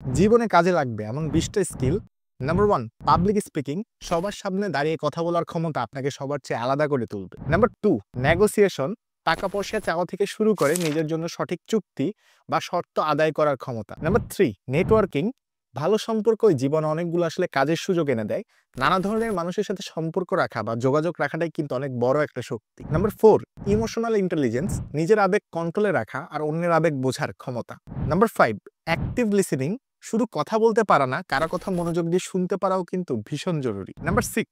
জীবনে কাজে লাগবে এমন 20টা স্কিল। Number 1, public speaking. সবার সামনে দাঁড়িয়ে কথা বলার ক্ষমতা আপনাকে সবার চেয়ে আলাদা করে তুলবে। Number 2, negotiation. টাকা পয়সা চাওয়া থেকে শুরু করে নিজের জন্য সঠিক চুক্তি বা শর্ত আদায় করার ক্ষমতা। Number 3, networking. ভালো সম্পর্কই জীবনে অনেকগুলো আসলে কাজের সুযোগ এনে দেয়। নানা ধরনের মানুষের সাথে সম্পর্ক রাখা বা যোগাযোগ রাখাটাই কিন্তু অনেক বড় একটা শক্তি। Number 4, emotional intelligence. নিজের আবেগ কন্ট্রোলে রাখা আর অন্যের আবেগ বোঝার ক্ষমতা। Number 5, active listening. শুধু কথা বলতে পারা না, কারো কথা মনোযোগ দিয়ে শুনতে পারাও কিন্তু ভীষণ জরুরি। Number 6,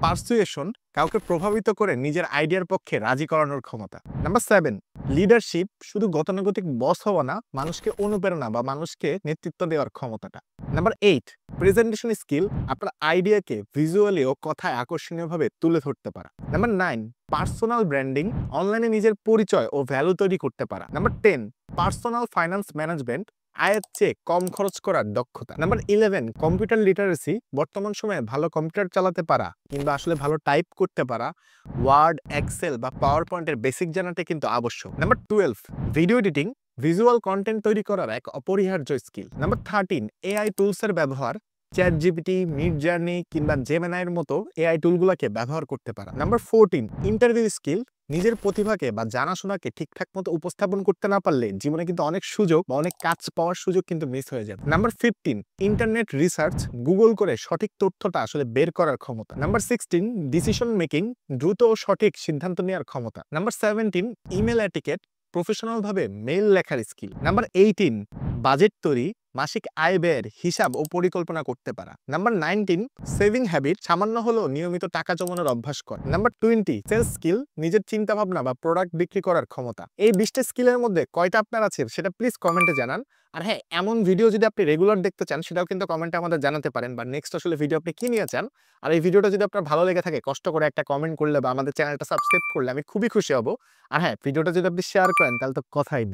persuasion. কাউকে প্রভাবিত করে নিজের আইডিয়ার পক্ষে রাজি করানোর ক্ষমতা। Number 7, leadership. শুধু গতানুগতিক বস হওয়া না, মানুষকে অনুপ্রেরণা বা মানুষকে নেতৃত্ব দেওয়ার ক্ষমতাটা। Number 8, presentation skill. আপনার আইডিয়াকে ভিজুয়ালি ও কথায় আকর্ষণীয়ভাবে তুলে ধরতে পারা। Number 9, personal branding. অনলাইনে নিজের পরিচয় ও ভ্যালু তৈরি করতে পারা। Number 10, personal finance management. আয়ের চেয়ে কম খরচ করার দক্ষতা। Number 11, computer literacy. বর্তমান সময়ে ভালো কম্পিউটার চালাতে পারা কিংবা আসলে ভালো টাইপ করতে পারা, ওয়ার্ড, এক্সেল বা পাওয়ার পয়েন্টের বেসিক জানাটা কিন্তু আবশ্যক। Number 12, video editing. Visual content তৈরি করার এক অপরিহার্য স্কিল। নাম্বার 13, এআই টুলসের ব্যবহার। চ্যাট জিপিটি, মিড জার্নি কিংবা জেমিনাইয়ের মতো এআই টুলগুলোকে ব্যবহার করতে পারা। Number 14, interview skill. নিজের প্রতিভাকে বা জানাশোনাকে ঠিকঠাক মতো উপস্থাপন করতে না পারলে জীবনে কিন্তু অনেক সুযোগ বা অনেক কাজ পাওয়ার সুযোগ কিন্তু মিস হয়ে যাবে। Number 15, internet research. গুগল করে সঠিক তথ্যটা আসলে বের করার ক্ষমতা। Number 16, decision making. দ্রুত ও সঠিক সিদ্ধান্ত নেওয়ার ক্ষমতা। Number 17, email etiquette. প্রফেশনাল ভাবে মেইল লেখার স্কিল। নাম্বার 18, বাজেট তৈরি। মাসিক আয় ব্যয়ের হিসাব ও পরিকল্পনা করতে পারা। Number 19, saving habit. সামান্য হলেও নিয়মিত টাকা জমানোর অভ্যাস কর। Number 20, sales skill. নিজের চিন্তা ভাবনা বা প্রোডাক্ট বিক্রি করার ক্ষমতা। এই 20টা স্কিলের মধ্যে কয়টা আপনার আছে সেটা প্লিজ কমেন্টে জানান। আর হ্যাঁ, এমন ভিডিও যদি আপনি রেগুলার দেখতে চান সেটাও কিন্তু কমেন্টে আমাদের জানাতে পারেন, বা নেক্সট আসলে ভিডিও আপনি কি নিয়ে চান। আর এই ভিডিওটা যদি আপনার ভালো লেগে থাকে, কষ্ট করে একটা কমেন্ট করলে বা আমাদের চ্যানেলটা সাবস্ক্রাইব করলে আমি খুবই খুশি হব। আর হ্যাঁ, ভিডিওটা যদি আপনি শেয়ার করেন তাহলে তো কথাই নেই।